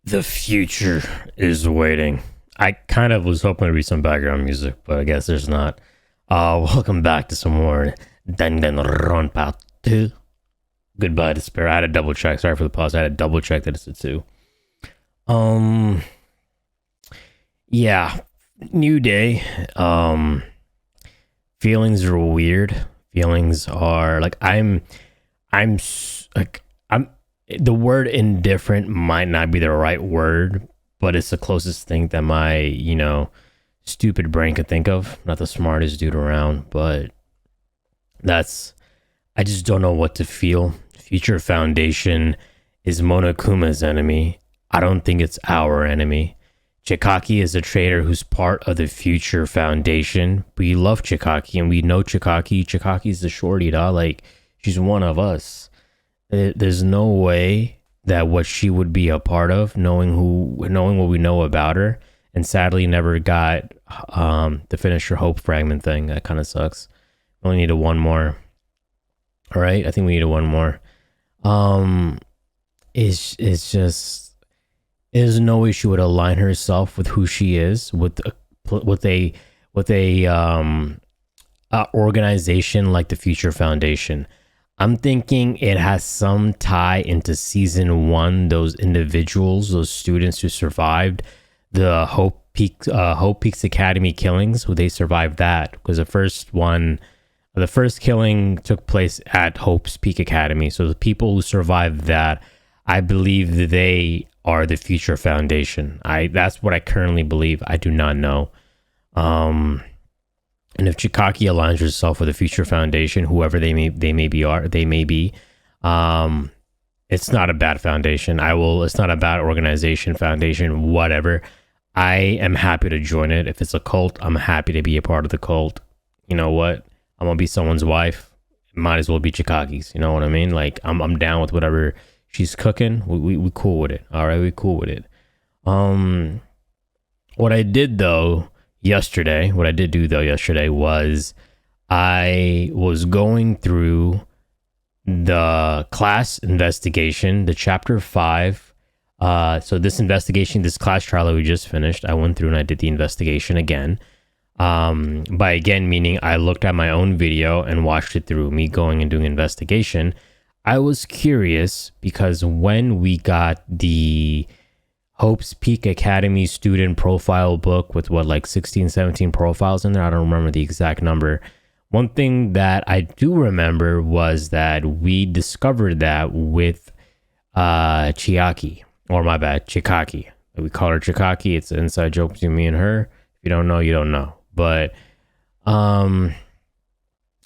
The future is waiting. I kind of was hoping to be some background music, but I guess there's not. Welcome back to some more Danganronpa 2. Goodbye, Despair. I had to double check. Sorry for the pause. I had to double check that it's a 2. Yeah. New day. Feelings are weird. Feelings are like the word indifferent might not be the right word, but it's the closest thing that my, stupid brain could think of. Not the smartest dude around, but I just don't know what to feel. Future Foundation is Monokuma's enemy. I don't think it's our enemy. Chikaki is a traitor who's part of the Future Foundation. We love Chikaki and we know Chikaki. Chikaki's the shorty, dog. Like, she's one of us. There's no way that what she would be a part of, knowing what we know about her, and sadly never got to finish her hope fragment thing. That kind of sucks. We only needed one more. All right, I think we needed one more. It's just there's no way she would align herself with who she is with a organization like the Future Foundation. I'm thinking it has some tie into season 1. Those individuals, those students who survived the Hope Peaks Academy killings, who they survived that because the first killing took place at Hope's Peak Academy. So the people who survived that, I believe that they are the Future Foundation. That's what I currently believe. I do not know. And if Chikaki aligns herself with the Future Foundation, whoever they may be, it's not a bad foundation. It's not a bad organization, foundation, whatever. I am happy to join it. If it's a cult, I'm happy to be a part of the cult. You know what? I'm gonna be someone's wife. It might as well be Chikaki's. You know what I mean? Like I'm down with whatever she's cooking. We cool with it. All right, we cool with it. What I did do yesterday was I was going through the class investigation, the chapter 5. So this class trial that we just finished, I went through and I did the investigation again. By again, meaning I looked at my own video and watched it through, me going and doing investigation. I was curious because when we got the Hope's Peak Academy student profile book with 16, 17 profiles in there. I don't remember the exact number. One thing that I do remember was that we discovered that with Chikaki. We call her Chikaki. It's an inside joke between me and her. If you don't know, you don't know. But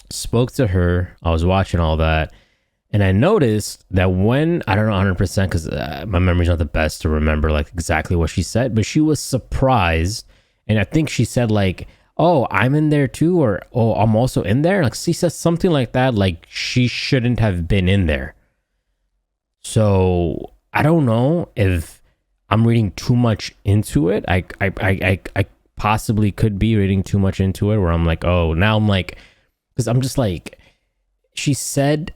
spoke to her. I was watching all that. And I noticed that when, I don't know 100% because my memory's not the best to remember exactly what she said, but she was surprised. And I think she said oh, I'm in there too, or oh, I'm also in there. She said something like that, like she shouldn't have been in there. So I don't know if I'm reading too much into it. I possibly could be reading too much into it where I'm like, oh, now I'm like, because I'm just like, she said,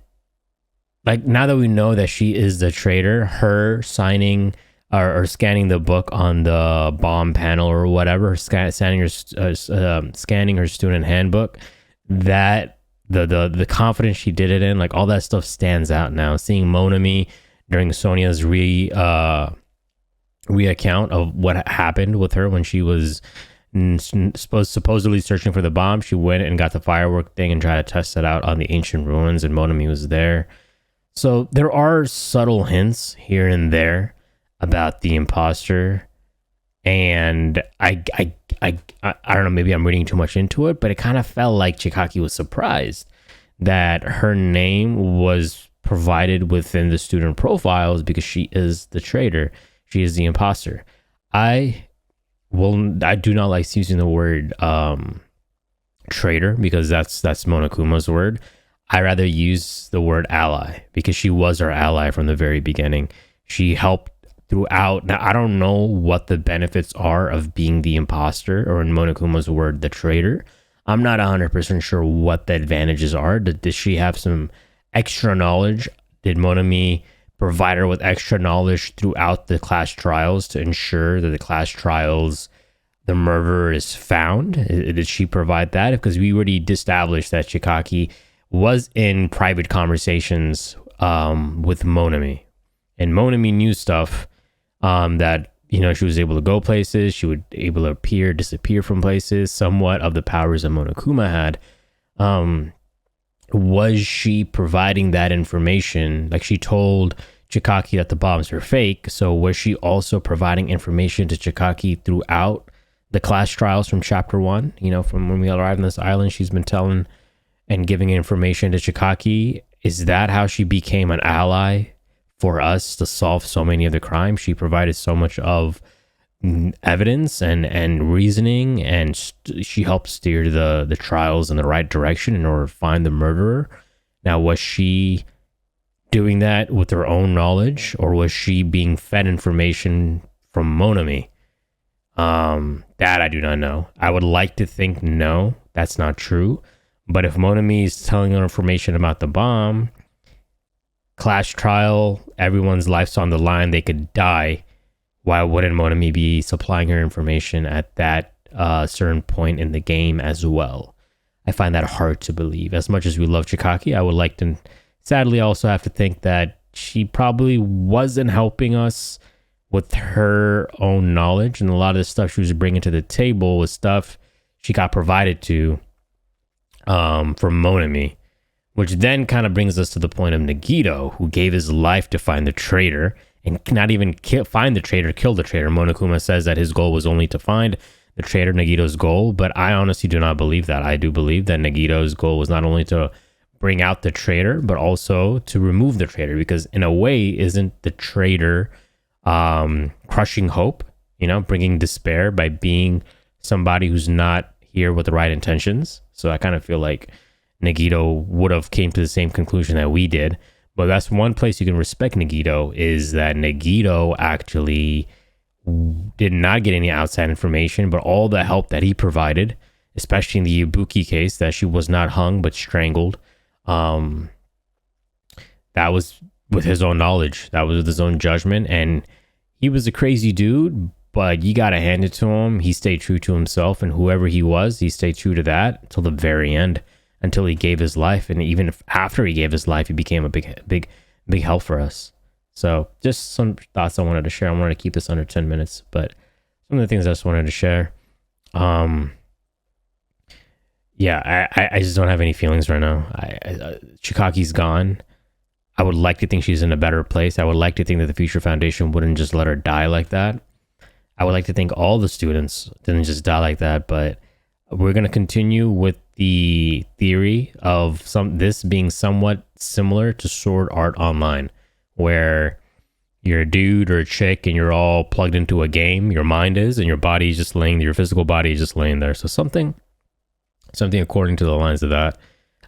now that we know that she is the traitor, her signing or scanning the book on the bomb panel or whatever, scanning her student handbook, that the confidence she did it in, all that stuff stands out now. Seeing Monami during Sonia's recount of what happened with her when she was supposedly searching for the bomb, she went and got the firework thing and tried to test it out on the ancient ruins, and Monami was there. So there are subtle hints here and there about the imposter, and I don't know, maybe I'm reading too much into it, but it kind of felt like Chikaki was surprised that her name was provided within the student profiles because she is the traitor, she is the imposter. I do not like using the word traitor because that's Monokuma's word. I rather use the word ally because she was our ally from the very beginning. She helped throughout. Now, I don't know what the benefits are of being the imposter, or in Monokuma's word, the traitor. I'm not 100% sure what the advantages are. Did she have some extra knowledge? Did Monami provide her with extra knowledge throughout the class trials to ensure that the class trials the murderer is found? Did she provide that? Because we already established that Chikaki was in private conversations with Monami, and Monami knew stuff that, you know, she was able to go places, she would able to appear, disappear from places, somewhat of the powers that Monokuma had. Was she providing that information? Like, she told Chikaki that the bombs were fake, so was she also providing information to Chikaki throughout the class trials from chapter 1? You know, from when we arrived on this island, she's been telling and giving information to Chikaki. Is that how she became an ally for us to solve so many of the crimes? She provided so much of evidence and reasoning, and she helped steer the trials in the right direction in order to find the murderer. Now, was she doing that with her own knowledge, or was she being fed information from Monami? That I do not know. I would like to think no, that's not true. But if Monami is telling her information about the bomb, class trial, everyone's life's on the line, they could die. Why wouldn't Monami be supplying her information at that certain point in the game as well? I find that hard to believe. As much as we love Chikaki, I would like to sadly also have to think that she probably wasn't helping us with her own knowledge, and a lot of the stuff she was bringing to the table was stuff she got provided to from Monami, which then kind of brings us to the point of Nagito, who gave his life to find the traitor, and not even find the traitor, kill the traitor. Monokuma says that his goal was only to find the traitor, Nagito's goal, but I honestly do not believe that. I do believe that Nagito's goal was not only to bring out the traitor, but also to remove the traitor, because in a way, isn't the traitor crushing hope, you know, bringing despair by being somebody who's not here with the right intentions? So I kind of feel like Nagito would have came to the same conclusion that we did. But that's one place you can respect Nagito, is that Nagito actually did not get any outside information, but all the help that he provided, especially in the Ibuki case, that she was not hung but strangled, that was with his own knowledge, that was with his own judgment. And he was a crazy dude, but you gotta hand it to him. He stayed true to himself, and whoever he was, he stayed true to that until the very end, until he gave his life. And even after he gave his life, he became a big help for us. So just some thoughts I wanted to share. I wanted to keep this under 10 minutes, but some of the things I just wanted to share. Yeah, I just don't have any feelings right now. Chikaki's gone. I would like to think she's in a better place. I would like to think that the Future Foundation wouldn't just let her die like that. I would like to think all the students didn't just die like that, but we're going to continue with the theory of this being somewhat similar to Sword Art Online, where you're a dude or a chick and you're all plugged into a game, your mind is, and your body is just laying, your physical body is just laying there. So something according to the lines of that,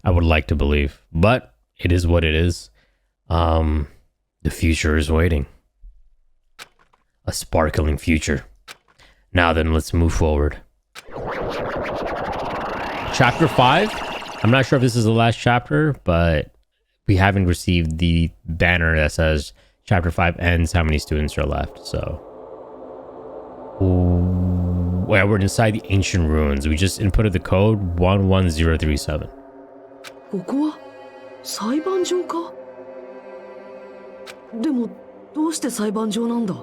I would like to believe, but it is what it is. The future is waiting. A sparkling future. Now then, let's move forward. Chapter 5. I'm not sure if this is the last chapter, but we haven't received the banner that says chapter 5 ends, how many students are left. So, well, we're inside the ancient ruins. We just inputted the code 11037. ここは裁判場か? でもどうして裁判場なんだ?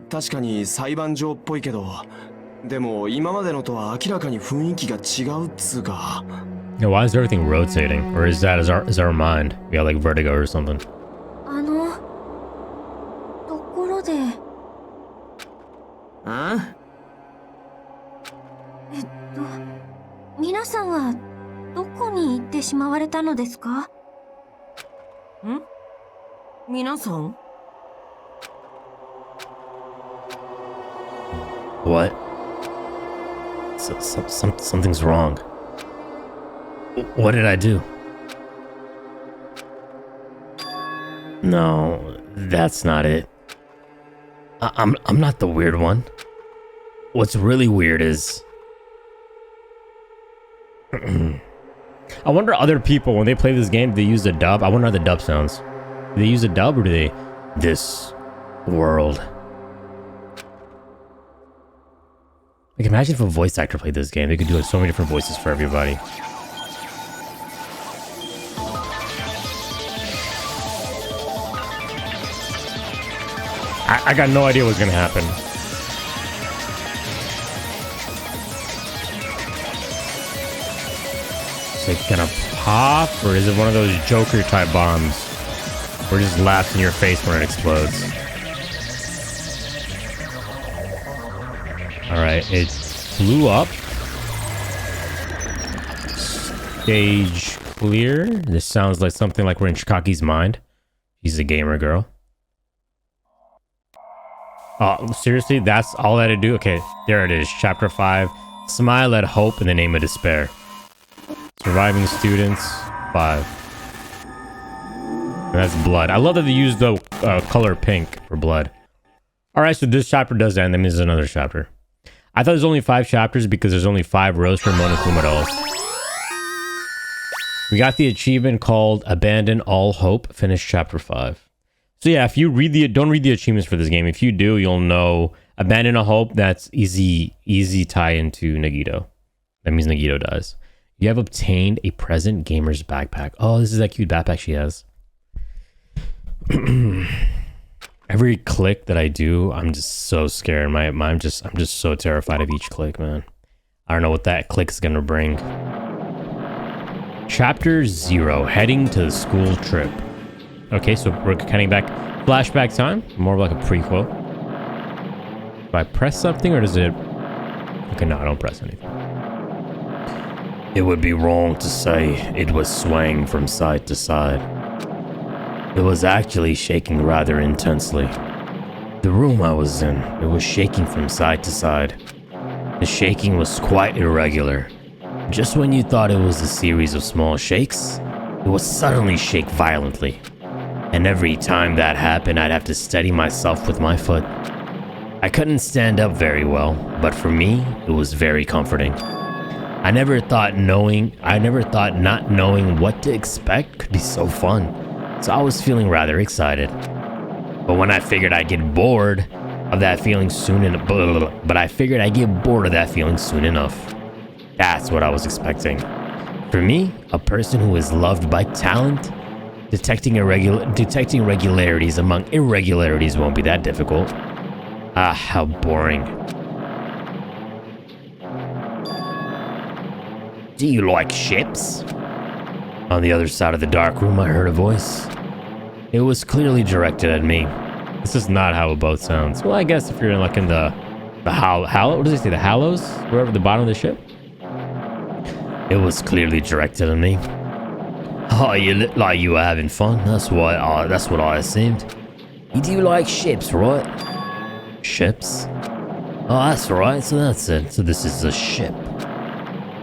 確かに裁判場っぽいけど、でも今までのとは明らかに雰囲気が違うっつうか。 Yeah, why is everything rotating? Or is our mind? We got like vertigo or something. ところで。あ？皆さんはどこに行ってしまわれたのですか？ん？皆さん？ What? Something's wrong. What did I do? No, that's not it. I'm not the weird one. What's really weird is I wonder other people, when they play this game, do they use the dub? I wonder how the dub sounds. Do they use a dub or do they... This world. Like, imagine if a voice actor played this game. They could do like so many different voices for everybody. I got no idea what's gonna happen. Is it gonna pop, or is it one of those Joker type bombs where it just laughs in your face when it explodes? Alright, it blew up. Stage clear. This sounds like something like we're in Shikaki's mind. She's a gamer girl. Oh, seriously? That's all I had to do? Okay, there it is. Chapter 5. Smile at hope in the name of despair. Surviving students, 5. And that's blood. I love that they use the color pink for blood. Alright, so this chapter does end. That means there's another chapter. I thought there's only 5 chapters because there's only 5 rows for Monokumaros. We got the achievement called Abandon All Hope. Finish chapter 5. So yeah, if you read don't read the achievements for this game. If you do, you'll know Abandon All Hope. That's easy tie into Nagito. That means Nagito dies. You have obtained a present gamer's backpack. Oh, this is that cute backpack she has. Every click that I do, I'm just so scared. I'm just so terrified of each click, man. I don't know what that click is gonna bring. Chapter 0, heading to the school trip. Okay, so we're heading back. Flashback time, more like a prequel. Do I press something or does it... Okay, no, I don't press anything. It would be wrong to say it was swaying from side to side. It was actually shaking rather intensely. The room I was in, it was shaking from side to side. The shaking was quite irregular. Just when you thought it was a series of small shakes, it would suddenly shake violently. And every time that happened, I'd have to steady myself with my foot. I couldn't stand up very well, but for me, it was very comforting. I never thought not knowing what to expect could be so fun, so I was feeling rather excited. But when I figured I'd get bored of that feeling soon enough, That's what I was expecting. For me, a person who is loved by talent, detecting irregularities among irregularities won't be that difficult. Ah, how boring. Do you like ships? On the other side of the dark room, I heard a voice. It was clearly directed at me. This is not how a boat sounds. Well, I guess if you're like in the what does it say? The Hallows? Wherever the bottom of the ship? It was clearly directed at me. Oh, you look like you were having fun. That's what I assumed. You do like ships, right? Ships? Oh, that's right. So that's it. So this is a ship.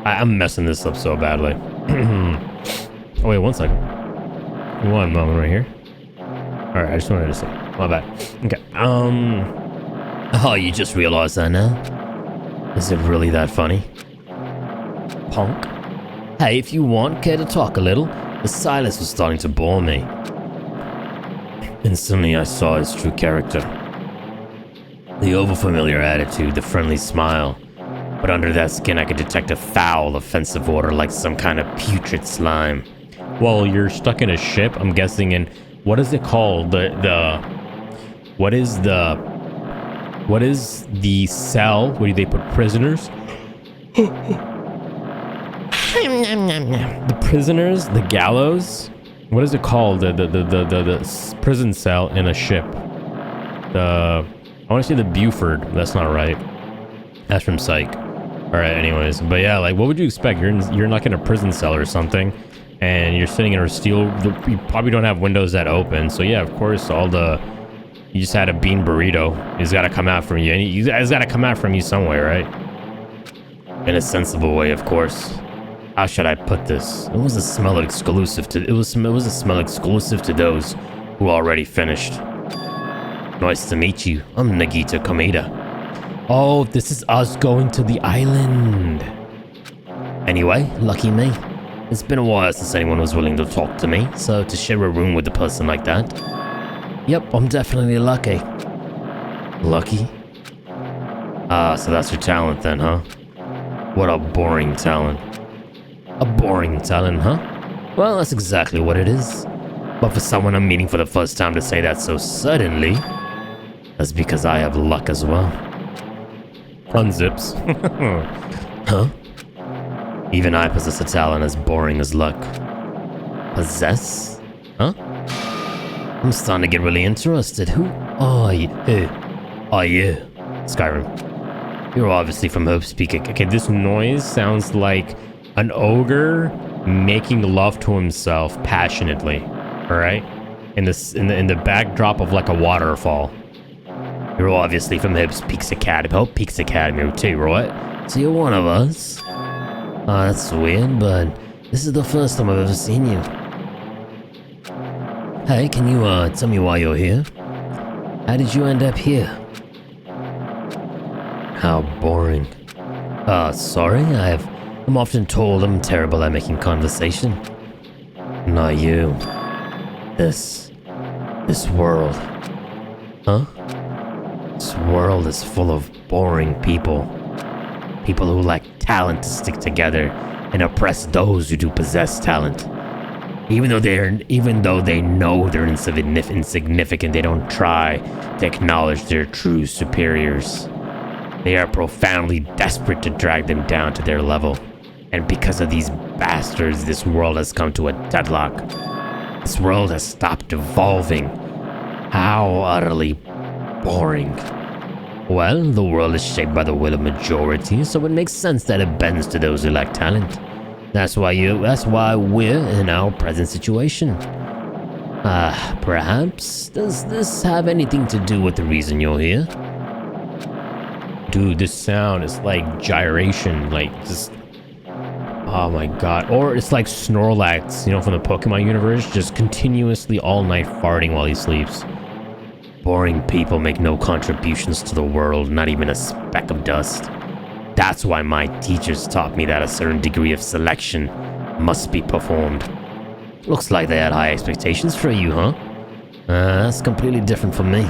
I'm messing this up so badly. Oh, wait, 1 second. One moment right here. Alright, I just wanted to say. My bad. Okay. Oh, you just realized that now? Is it really that funny? Punk? Hey, if you want, care to talk a little? The silence was starting to bore me. Instantly, I saw his true character. The overfamiliar attitude, the friendly smile. But under that skin, I could detect a foul, offensive odor like some kind of putrid slime. Well, you're stuck in a ship, I'm guessing, in... What is it called? What is the cell where they put prisoners? The prisoners? The gallows? What is it called? The prison cell in a ship. I want to say the Buford. That's not right. That's from Psych. Alright, anyways. But yeah, like, what would you expect? You're like in a prison cell or something, and you're sitting in a steel... You probably don't have windows that open. So yeah, of course, you just had a bean burrito. He's got to come out from you. And he's got to come out from you somewhere, right? In a sensible way, of course. How should I put this? It was a smell exclusive to... It was a smell exclusive to those who already finished. Nice to meet you. I'm Nagita Komeda. Oh, this is us going to the island. Anyway, lucky me. It's been a while since anyone was willing to talk to me, so to share a room with a person like that. Yep, I'm definitely lucky. Lucky? Ah, so that's your talent then, huh? What a boring talent. A boring talent, huh? Well, that's exactly what it is. But for someone I'm meeting for the first time to say that so suddenly, that's because I have luck as well. Unzips. Huh? Even I possess a talent as boring as luck. Possess? Huh? I'm starting to get really interested. Who are you? Who are you? Skyrim. You're obviously from Hope Speaker. Okay, this noise sounds like an ogre making love to himself passionately. Alright? In the backdrop of like a waterfall. You're obviously from Hope Peaks Academy. Hope Peaks Academy too, right? So you're one of us. Oh, that's weird, but this is the first time I've ever seen you. Hey, can you tell me why you're here? How did you end up here? How boring. Sorry, I'm often told I'm terrible at making conversation. Not you. This world. Huh? This world is full of boring people. People who lack talent to stick together and oppress those who do possess talent. Even though they know they're insignificant, they don't try to acknowledge their true superiors. They are profoundly desperate to drag them down to their level. And because of these bastards, this world has come to a deadlock. This world has stopped evolving. How utterly boring. Well, the world is shaped by the will of majority, so it makes sense that it bends to those who lack talent. That's why we're in our present situation. Perhaps, does this have anything to do with the reason you're here? Dude, this sound is like gyration, like just... Oh my god. Or it's like Snorlax, you know, from the Pokemon universe, just continuously all night farting while he sleeps. Boring people make no contributions to the world, not even a speck of dust. That's why my teachers taught me that a certain degree of selection must be performed. Looks like they had high expectations for you, huh? That's completely different from me.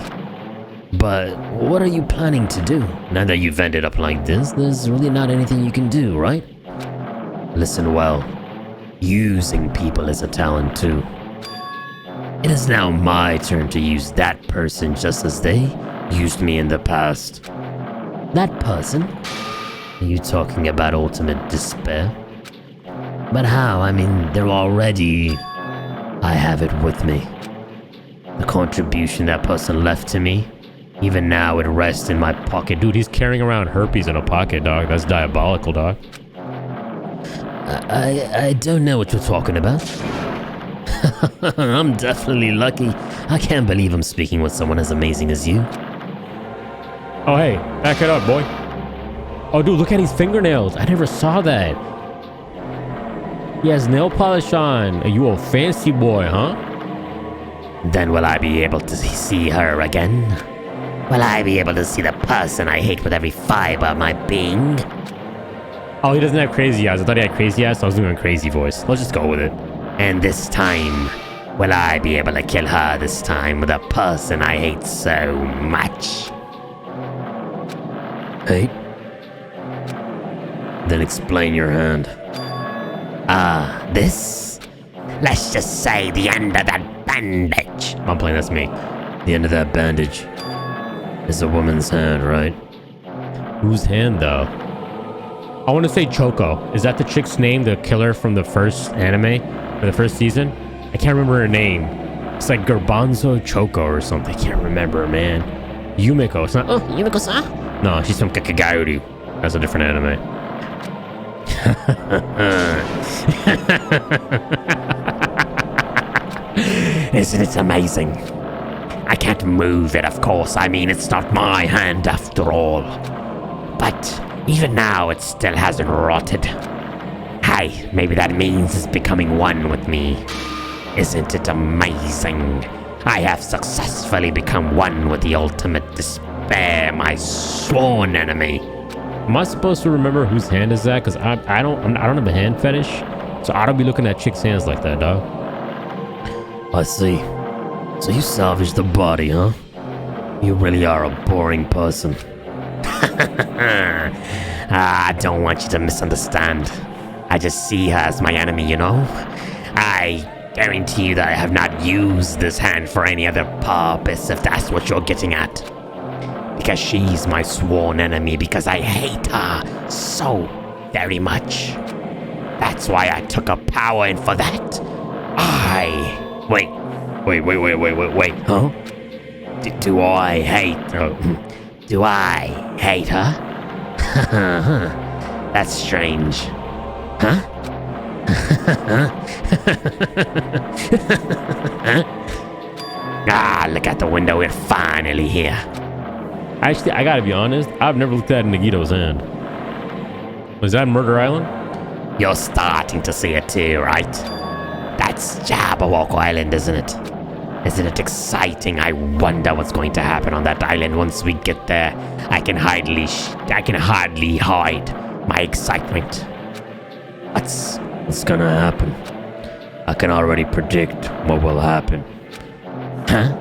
But what are you planning to do? Now that you've ended up like this, there's really not anything you can do, right? Listen well. Using people is a talent too. It is now my turn to use that person just as they used me in the past. That person? Are you talking about ultimate despair? But how? I mean, they're already... I have it with me. The contribution that person left to me, even now it rests in my pocket. Dude, he's carrying around herpes in a pocket, dog. That's diabolical, dog. I don't know what you're talking about. I'm definitely lucky. I can't believe I'm speaking with someone as amazing as you. Oh, hey, back it up, boy. Oh, dude, look at his fingernails. I never saw that. He has nail polish on. You a fancy boy, huh? Then will I be able to see her again? Will I be able to see the person I hate with every fiber of my being? Oh, he doesn't have crazy eyes. I thought he had crazy eyes, so I was doing a crazy voice. Let's just go with it. And this time, will I be able to kill her this time with a person I hate so much? Hate? Then explain your hand. This? Let's just say the end of that bandage. I'm playing, that's me. The end of that bandage is a woman's hand, right? Whose hand, though? I want to say Choco. Is that the chick's name, the killer from the first anime? Or the first season? I can't remember her name. It's like Garbanzo Choco or something. I can't remember, man. Yumiko. It's not... Oh, Yumiko-san? No, she's from Kakagauru. That's a different anime. Isn't it amazing? I can't move it, of course. I mean, it's not my hand after all. But even now, it still hasn't rotted. Hey, maybe that means it's becoming one with me. Isn't it amazing? I have successfully become one with the ultimate despair, my sworn enemy. Am I supposed to remember whose hand is that? Because I don't have a hand fetish. So I don't be looking at chicks' hands like that, dog. I see. So you salvaged the body, huh? You really are a boring person. I don't want you to misunderstand. I just see her as my enemy, you know? I guarantee you that I have not used this hand for any other purpose, if that's what you're getting at. Because she's my sworn enemy, because I hate her so very much. That's why I took her power in for that. Wait, huh? Do I hate her? That's strange. Huh? Look out the window, we're finally here. Actually, I gotta be honest, I've never looked at Nagito's hand. Was that Murder Island? You're starting to see it too, right? That's Jabberwock Island, isn't it? Isn't it exciting? I wonder what's going to happen on that island once we get there. I can hardly hide my excitement. What's gonna happen? I can already predict what will happen. Huh?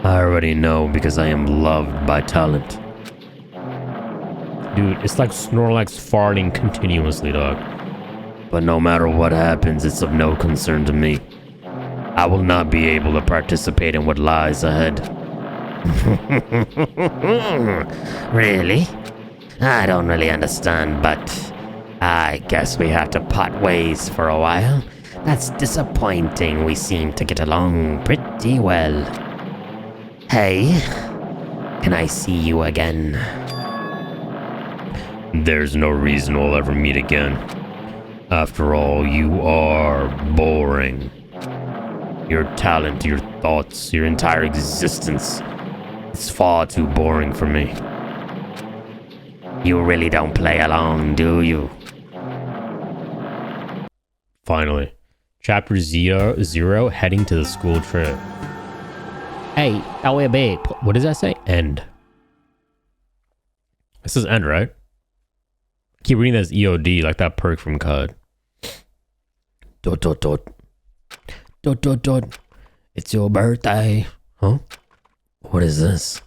I already know because I am loved by talent. Dude, it's like Snorlax farting continuously, dog. But no matter what happens, it's of no concern to me. I will not be able to participate in what lies ahead. Really? I don't really understand, but I guess we have to part ways for a while. That's disappointing. We seem to get along pretty well. Hey, can I see you again? There's no reason we'll ever meet again. After all, you are boring. Your talent, your thoughts, your entire existence. It's far too boring for me. You really don't play along, do you? Finally. Chapter 0, heading to the school trip. Hey, EKWB. What does that say? End. This is end, right? I keep reading that as EOD, like that perk from CUD. ... It's your birthday. Huh? What is this?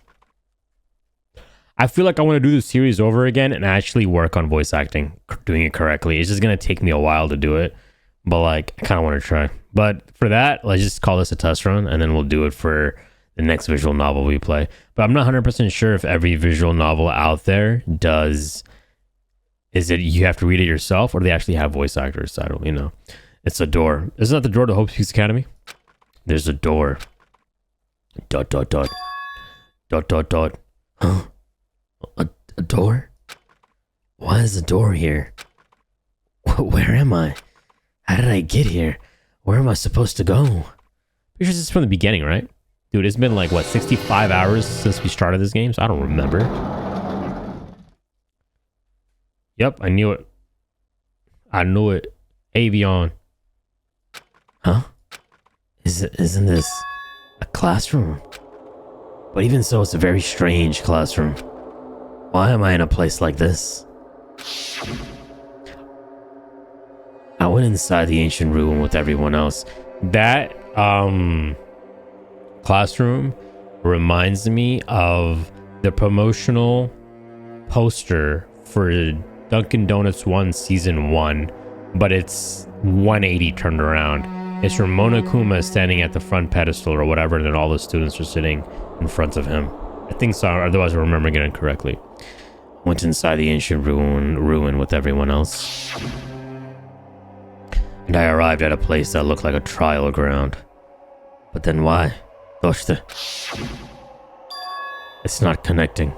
I feel like I want to do the series over again and actually work on voice acting, doing it correctly. It's just going to take me a while to do it, but like I kind of want to try. But for that, let's just call this a test run and then we'll do it for the next visual novel we play. But I'm not 100% sure if every visual novel out there does... Is it you have to read it yourself or do they actually have voice actors? I don't, It's a door. Isn't that the door to Hope Peaks Academy? There's a door. ... Huh? A door? Why is a door here? Where am I? How did I get here? Where am I supposed to go? Pretty sure this is from the beginning, right? Dude, it's been like, what, 65 hours since we started this game? So I don't remember. Yep, I knew it. I knew it. Avion. Huh? Isn't this a classroom? But even so, it's a very strange classroom. Why am I in a place like this? I went inside the ancient ruin with everyone else. That classroom reminds me of the promotional poster for Dunkin' Donuts 1 Season 1, but it's 180 turned around. It's from Monokuma standing at the front pedestal or whatever, and then all the students are sitting in front of him. I think so, otherwise I'm remembering it incorrectly. Went inside the ancient ruin with everyone else. And I arrived at a place that looked like a trial ground. But then why? It's not connecting.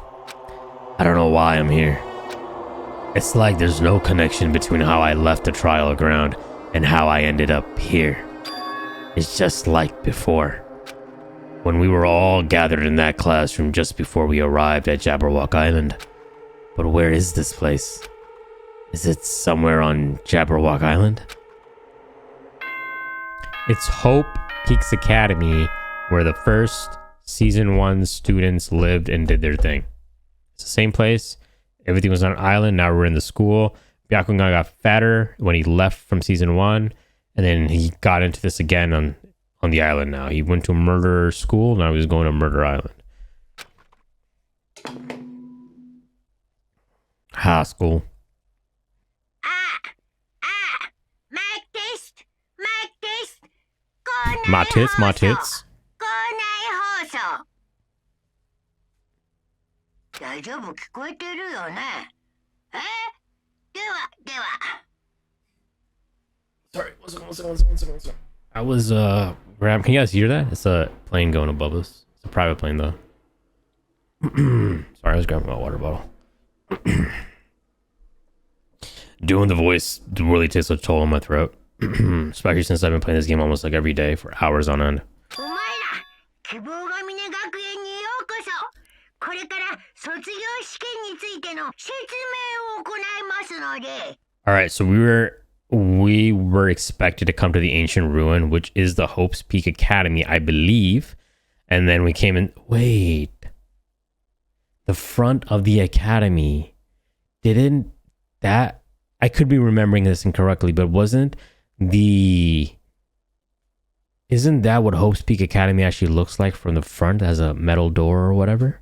I don't know why I'm here. It's like there's no connection between how I left the trial ground and how I ended up here. It's just like before. When we were all gathered in that classroom just before we arrived at Jabberwock Island. But where is this place? Is it somewhere on Jabberwock Island? It's Hope Peaks Academy, where the first Season 1 students lived and did their thing. It's the same place. Everything was on an island. Now we're in the school. Byakugan got fatter when he left from season 1, and then he got into this again on the island now. He went to murder school, now he's going to Murder Island. High school. My tits, my tits. 大丈夫聞こえてるよねではでは Sorry, one second. I was can you guys hear that? It's a plane going above us. It's a private plane though. Sorry, I was grabbing my water bottle. Doing the voice really takes a toll on my throat. Especially since I've been playing this game almost like every day for hours on end. お前ら希望が峰学園にようこそこれから卒業試験についての説明を行いますので Alright, so we were expected to come to the ancient ruin, which is the Hope's Peak Academy, I believe. And then we came in. Wait. The front of the academy. Didn't that... I could be remembering this incorrectly, but isn't that what Hope's Peak Academy actually looks like from the front as a metal door or whatever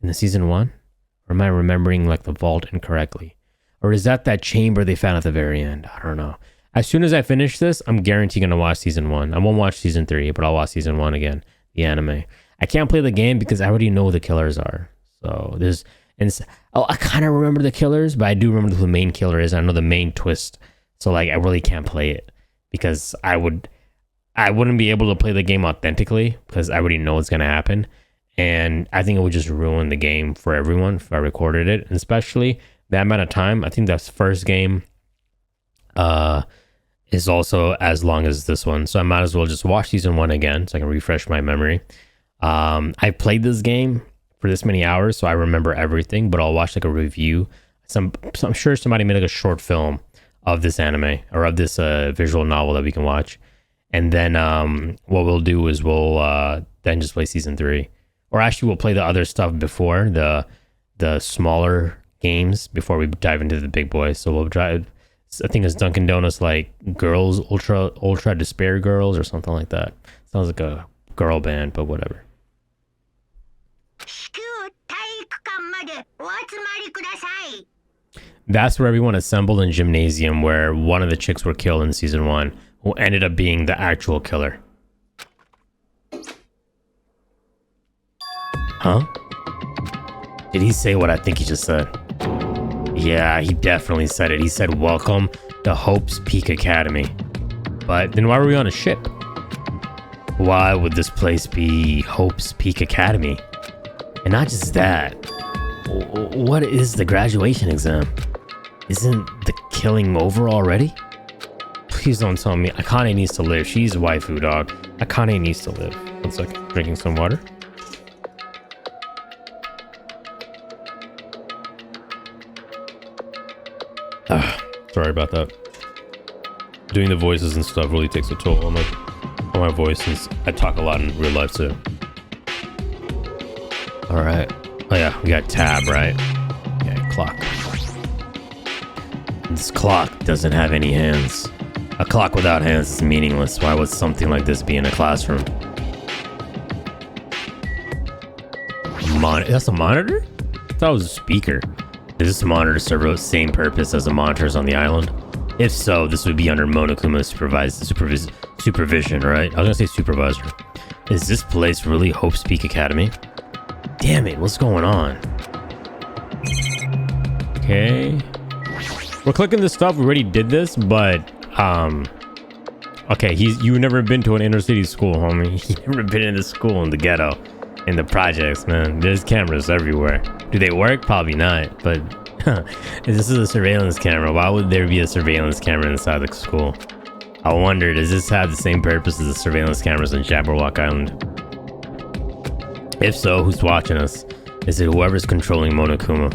in the season 1? Or am I remembering like the vault incorrectly? Or is that chamber they found at the very end? I don't know. As soon as I finish this, I'm guaranteed going to watch season 1. I won't watch season 3, but I'll watch season 1 again, the anime. I can't play the game because I already know who the killers are. So I kind of remember the killers, but I do remember who the main killer is. I know the main twist. So like I really can't play it because I wouldn't be able to play the game authentically because I already know what's going to happen. And I think it would just ruin the game for everyone if I recorded it, and especially that amount of time. I think that first game is also as long as this one. So I might as well just watch season 1 again so I can refresh my memory. I played this game for this many hours, so I remember everything, but I'll watch like a review. I'm sure somebody made like a short film of this anime or of this visual novel that we can watch. And then what we'll do is we'll then just play season 3. Or actually we'll play the other stuff before, the smaller games before we dive into the big boys. So we'll drive, I think it's Dunkin' Donuts like Girls, Ultra Despair Girls or something like that. Sounds like a girl band, but whatever. That's where everyone assembled in gymnasium where one of the chicks were killed in season 1 who ended up being the actual killer. Huh? Did he say what I think he just said? Yeah, he definitely said it. He said, welcome to Hope's Peak Academy. But then why were we on a ship? Why would this place be Hope's Peak Academy? And not just that. What is the graduation exam? Isn't the killing over already? Please don't tell me. Akane needs to live. She's waifu, dog. Akane needs to live. 1 second. Drinking some water. Sorry about that. Doing the voices and stuff really takes a toll on my voice since I talk a lot in real life too. All right. Oh yeah, we got tab, right? Yeah, clock. This clock doesn't have any hands. A clock without hands is meaningless. Why would something like this be in a classroom? That's a monitor? I thought it was a speaker. Does this monitor serve the same purpose as the monitors on the island? If so, this would be under Monokuma's supervision, right? I was gonna say supervisor. Is this place really Hope's Peak Academy? Damn it, what's going on? Okay. We're clicking this stuff, we already did this, but okay, you've never been to an inner city school, homie. You've never been in the school in the ghetto, in the projects, man. There's cameras everywhere. Do they work? Probably not, but this is a surveillance camera. Why would there be a surveillance camera inside the school? I wonder, does this have the same purpose as the surveillance cameras on Jabberwock Island? If so, who's watching us? Is it whoever's controlling Monokuma?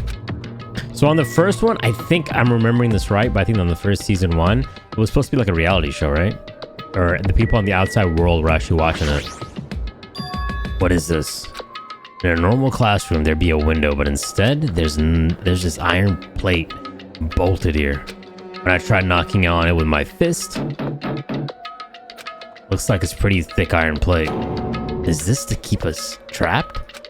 So on the first one, I think I'm remembering this right, but I think on the first season 1, it was supposed to be like a reality show, right? Or the people on the outside world were actually watching it. What is this? In a normal classroom, there'd be a window, but instead, there's this iron plate bolted here. when I tried knocking on it with my fist. Looks like it's pretty thick iron plate. Is this to keep us trapped?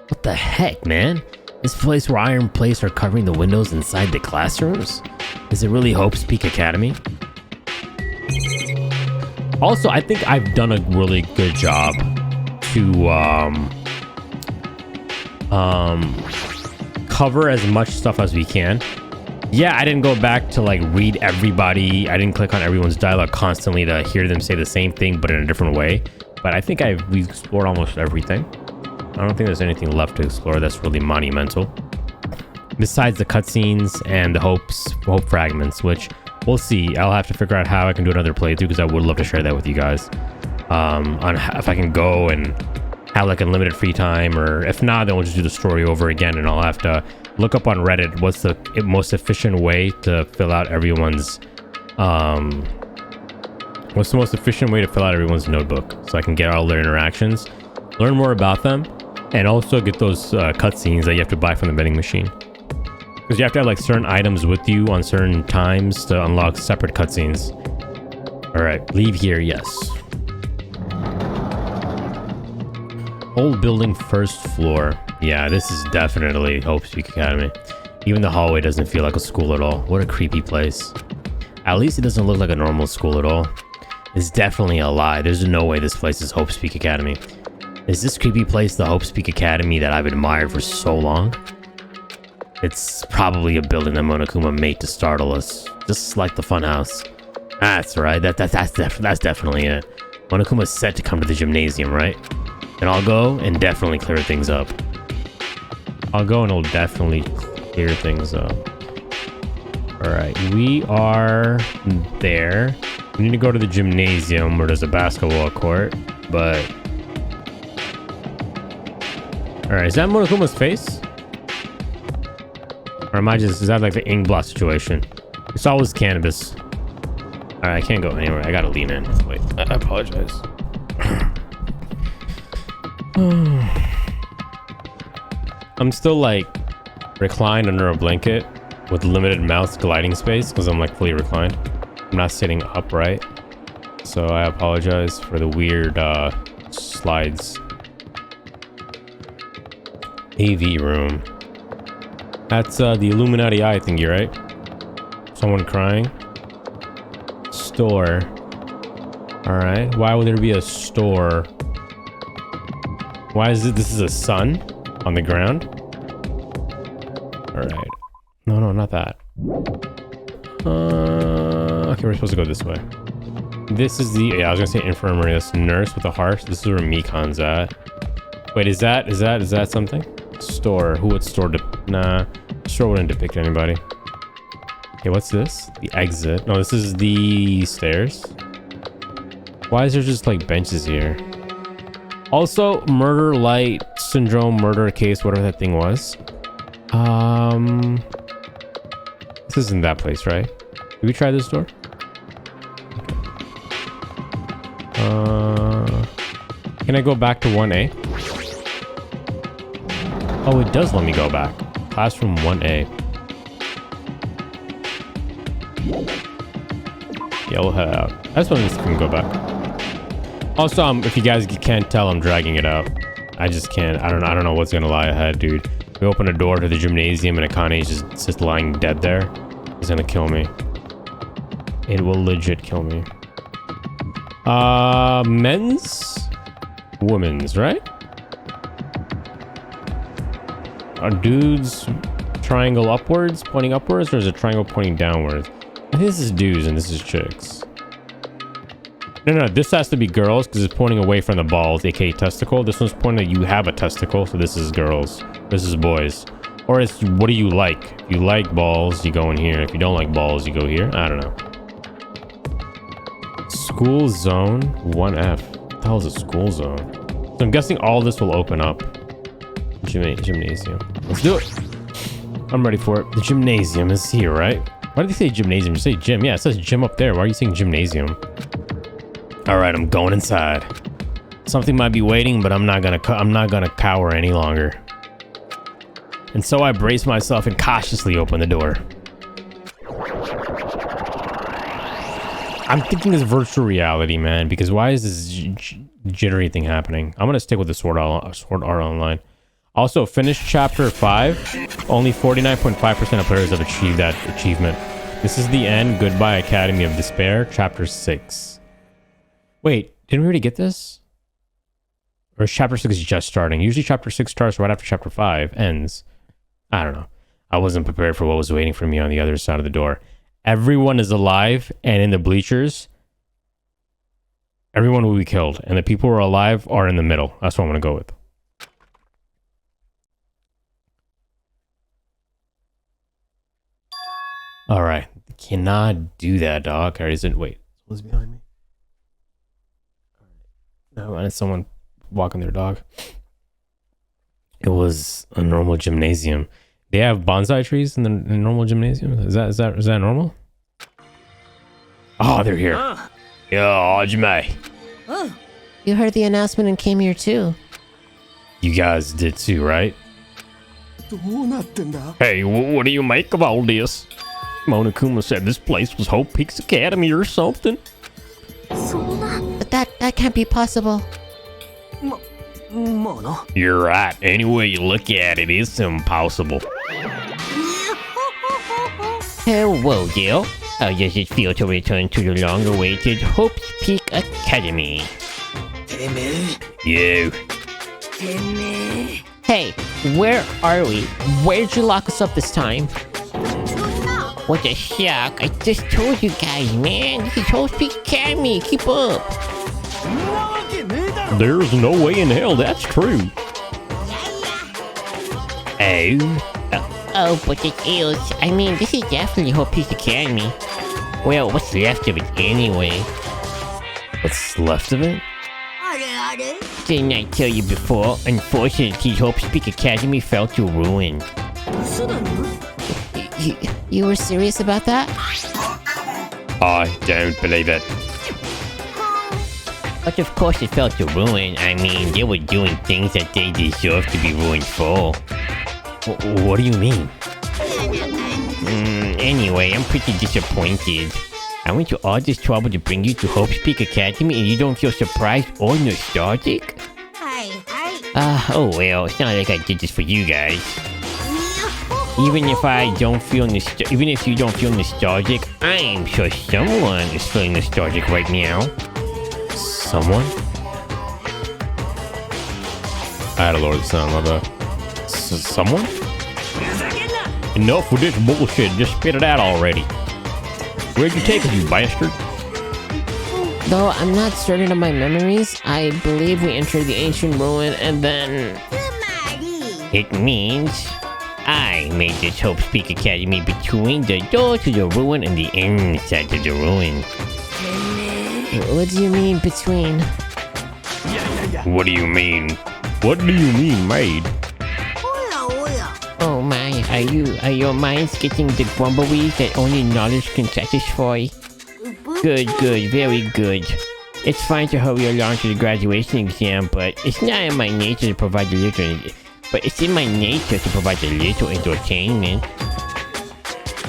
What the heck, man? This place where iron plates are covering the windows inside the classrooms? Is it really Hope's Peak Academy? Also, I think I've done a really good job to cover as much stuff as we can. Yeah, I didn't go back to like read everybody. I didn't click on everyone's dialogue constantly to hear them say the same thing, but in a different way. But I think we've explored almost everything. I don't think there's anything left to explore that's really monumental. Besides the cutscenes and the hope fragments, which we'll see. I'll have to figure out how I can do another playthrough because I would love to share that with you guys. On if I can go and have like unlimited free time, or if not, then we'll just do the story over again, and I'll have to look up on Reddit what's the most efficient way to fill out everyone's notebook, so I can get all their interactions, learn more about them, and also get those cutscenes that you have to buy from the vending machine, because you have to have like certain items with you on certain times to unlock separate cutscenes. All right, leave here. Yes. Old building, first floor. Yeah, this is definitely Hope's Peak Academy. Even the hallway doesn't feel like a school at all. What a creepy place. At least it doesn't look like a normal school at all. It's definitely a lie. There's no way this place is Hope's Peak Academy. Is this creepy place the Hope's Peak Academy that I've admired for so long? It's probably a building that Monokuma made to startle us, just like the funhouse. That's right. That's definitely it. Monokuma's set to come to the gymnasium, right? And I'll go and definitely clear things up. It'll definitely clear things up. Alright, we are there. We need to go to the gymnasium where there's a basketball court, but... Alright, is that Monokuma's face? Or am I just... Is that like the ink blot situation? It's always cannabis. Alright, I can't go anywhere. I gotta lean in. Wait, I apologize. I'm still like reclined under a blanket with limited mouse gliding space because I'm like fully reclined. I'm not sitting upright, so I apologize for the weird slides. AV room. That's the Illuminati eye thingy, right? Someone crying. Store. All right. Why would there be a store? Why is it? This is a sun on the ground. All right. No, not that. Okay, we're supposed to go this way. This is the, yeah, I was gonna say infirmary. That's nurse with a heart. This is where Mikan's at. Wait, is that something? Store. Who would store? Nah, store wouldn't depict anybody. Okay, what's this? The exit. No, this is the stairs. Why is there just like benches here? Also, murder light syndrome, murder case, whatever that thing was. This isn't that place, right? Did we try this door? Okay. Can I go back to 1A? Oh, it does let me go back. Classroom 1A. Yeah, we'll head out. I just want to see if we can go back. Also, if you guys can't tell, I'm dragging it out. I just can't. I don't know what's gonna lie ahead, dude. We open a door to the gymnasium and Akane's just lying dead there. He's gonna kill me. It will legit kill me. Men's? Women's, right? Are dudes triangle upwards, pointing upwards, or is it triangle pointing downwards? I think this is dudes and this is chicks. No, this has to be girls because it's pointing away from the balls, aka testicle. This one's pointing that you have a testicle, so this is girls. This is boys. Or it's, what do you like? If you like balls, you go in here. If you don't like balls, you go here. I don't know. School zone 1F. What the hell is a school zone? So I'm guessing all this will open up. Gymnasium. Let's do it. I'm ready for it. The gymnasium is here, right? Why did they say gymnasium? You say gym. Yeah, it says gym up there. Why are you saying gymnasium? All right, I'm going inside. Something might be waiting, but I'm not gonna cower any longer. And so I brace myself and cautiously open the door. I'm thinking it's virtual reality, man, because why is this jittery thing happening? I'm gonna stick with the Sword Art Online. Also, finished chapter 5. Only 49.5% of players have achieved that achievement. This is the end. Goodbye, Academy of Despair, chapter 6. Wait, didn't we already get this? Or is chapter 6 just starting? Usually chapter 6 starts right after chapter 5 ends. I don't know. I wasn't prepared for what was waiting for me on the other side of the door. Everyone is alive, and in the bleachers, everyone will be killed. And the people who are alive are in the middle. That's what I'm going to go with. All right. Cannot do that, dog. Or is it? Wait. Someone's behind me. No, and it's someone walking their dog. It was a normal gymnasium. They have bonsai trees in the normal gymnasium. Is that normal? Oh, they're here. Yeah, Jimmy. You heard the announcement and came here too. You guys did too, right? Hey, what do you make of all this? Monokuma said this place was Hope Peaks Academy or something. But that can't be possible. You're right. Any way you look at it, it's impossible. Hello there. How does it feel to return to the long-awaited Hope's Peak Academy? You. Hey, where are we? Where did you lock us up this time? What a shock. I just told you guys, man. This is Hope's Peak Academy. Keep up. There's no way in hell that's true. Oh, but it is. I mean, this is definitely Hope's Peak Academy. Well, what's left of it anyway? What's left of it? Didn't I tell you before? Unfortunately, Hope's Peak Academy fell to ruin. You were serious about that? I don't believe it. But of course it fell to ruin. I mean, they were doing things that they deserve to be ruined for. What do you mean? Anyway, I'm pretty disappointed. I went to all this trouble to bring you to Hope's Peak Academy and you don't feel surprised or nostalgic? Oh well, it's not like I did this for you guys. Even if you don't feel nostalgic, I'm sure someone is feeling nostalgic right now. Someone? I had to lower the sound, my bad. Someone? Enough with this bullshit, just spit it out already. Where'd you take us, you bastard? Though I'm not certain of my memories, I believe we entered the ancient ruin and then... It means I made this Hope's Peak Academy between the door to the ruin and the inside of the ruin. What do you mean between? What do you mean? What do you mean made? Oh my, are your minds getting the grumbleweeds that only knowledge can satisfy? Good, very good. It's fine to hurry along to the graduation exam, but it's not in my nature to provide a little. But it's in my nature to provide a little entertainment.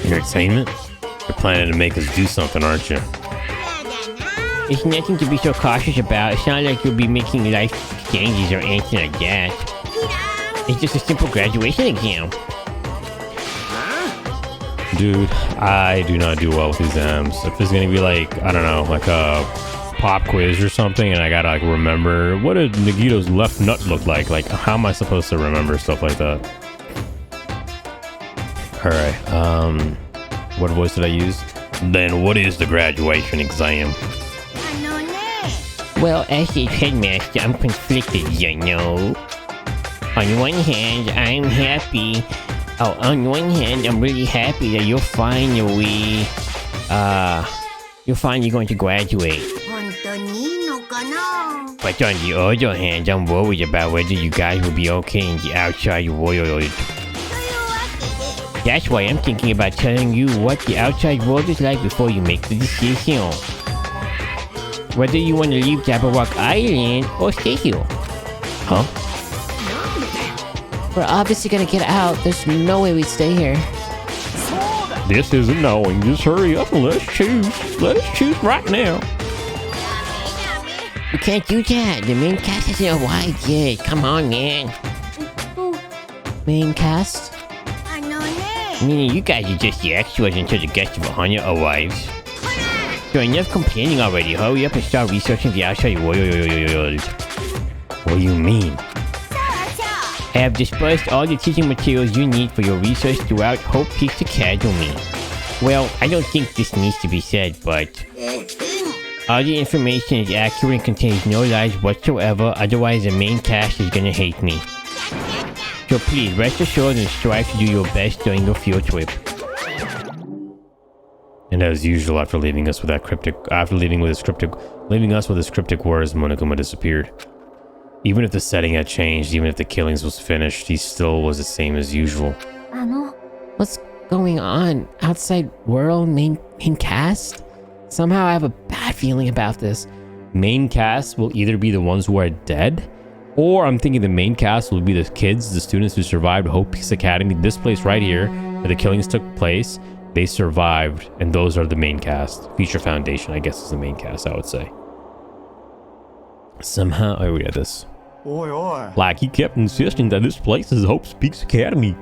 Entertainment? You're planning to make us do something, aren't you? It's nothing to be so cautious about. It's not like you'll be making life exchanges or anything like that. It's just a simple graduation exam. Dude, I do not do well with exams. If it's gonna be like, I don't know, like a pop quiz or something, and I gotta like remember, what did Nagito's left nut look like? Like, how am I supposed to remember stuff like that? Alright, what voice did I use? Then what is the graduation exam? Well, as the headmaster, I'm conflicted, you know. On one hand, I'm happy. On one hand, I'm really happy that you're finally going to graduate. But on the other hand, I'm worried about whether you guys will be okay in the outside world. That's why I'm thinking about telling you what the outside world is like before you make the decision. Whether you want to leave Jabberwock Island or stay here. Huh? We're obviously gonna get out. There's no way we'd stay here. This is annoying. Just hurry up and let's choose. Let us choose right now. You can't do that. The main cast hasn't arrived yet. Come on, man. Main cast? Meaning you guys are just the extras until the guest of honor arrives. So enough complaining already. Hurry up and start researching the outside world. What do you mean? I have dispersed all the teaching materials you need for your research throughout Hope Peaks Academy. Well, I don't think this needs to be said, but all the information is accurate and contains no lies whatsoever, otherwise the main cast is gonna hate me. So please, rest assured and strive to do your best during your field trip. And as usual, after leaving us with his cryptic words, Monokuma disappeared. Even if the setting had changed, even if the killings was finished, he still was the same as usual. What's going on? Outside world main cast? Somehow I have a bad feeling about this. Main cast will either be the ones who are dead, or I'm thinking the main cast will be the kids, the students who survived Hope Peaks Academy, this place right here, where the killings took place. They survived, and those are the main cast. Future Foundation, I guess, is the main cast, I would say. Somehow, I read this. Like, he kept insisting that this place is Hope Peaks Academy.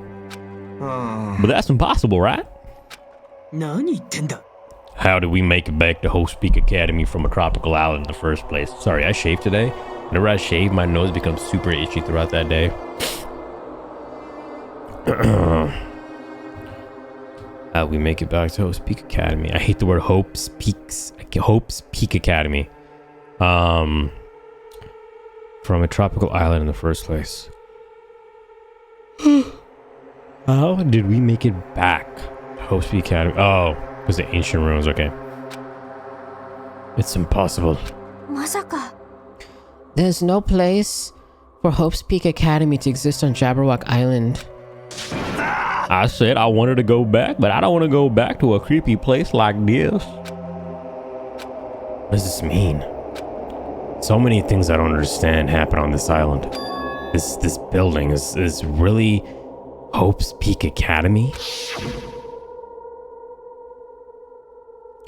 But that's impossible, right? How did we make it back to Hope Peaks Academy from a tropical island in the first place? Sorry, I shaved today. Whenever I shave, my nose becomes super itchy throughout that day. How we make it back to Hope's Peak Academy? I hate the word Hope's Peaks. Hope's Peak Academy. From a tropical island in the first place. How did we make it back to Hope's Peak Academy? Oh, because the ancient ruins. Okay. It's impossible. There's no place for Hope's Peak Academy to exist on Jabberwock Island. I said I wanted to go back, but I don't want to go back to a creepy place like this. What does this mean? So many things I don't understand happen on this island. This building is really Hope's Peak Academy?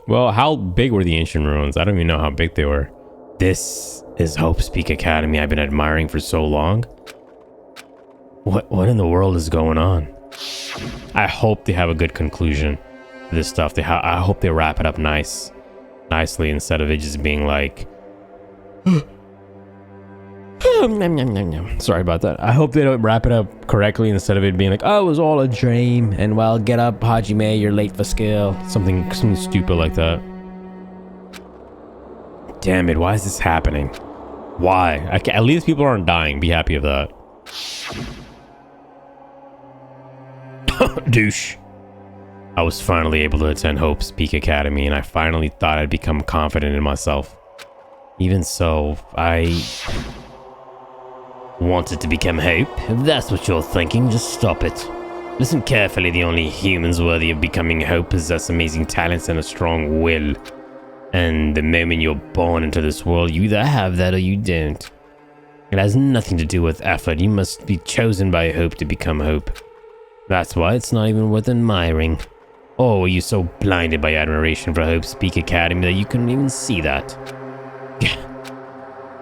Well, how big were the ancient ruins? I don't even know how big they were. This is Hope's Peak Academy I've been admiring for so long. What in the world is going on? I hope they have a good conclusion to this stuff. I hope they wrap it up nicely instead of it just being like sorry about that. I hope they don't wrap it up correctly instead of it being like, oh, it was all a dream, and well, get up, Hajime, you're late for school. Something stupid like that. Damn it, why is this happening? Why? At least people aren't dying. Be happy of that. Douche. I was finally able to attend Hope's Peak Academy, and I finally thought I'd become confident in myself. Even so, I wanted to become Hope. If that's what you're thinking, just stop it. Listen carefully. The only humans worthy of becoming Hope possess amazing talents and a strong will. And the moment you're born into this world, you either have that or you don't. It has nothing to do with effort. You must be chosen by Hope to become Hope. That's why it's not even worth admiring. Or were you so blinded by admiration for Hope's Peak Academy that you couldn't even see that?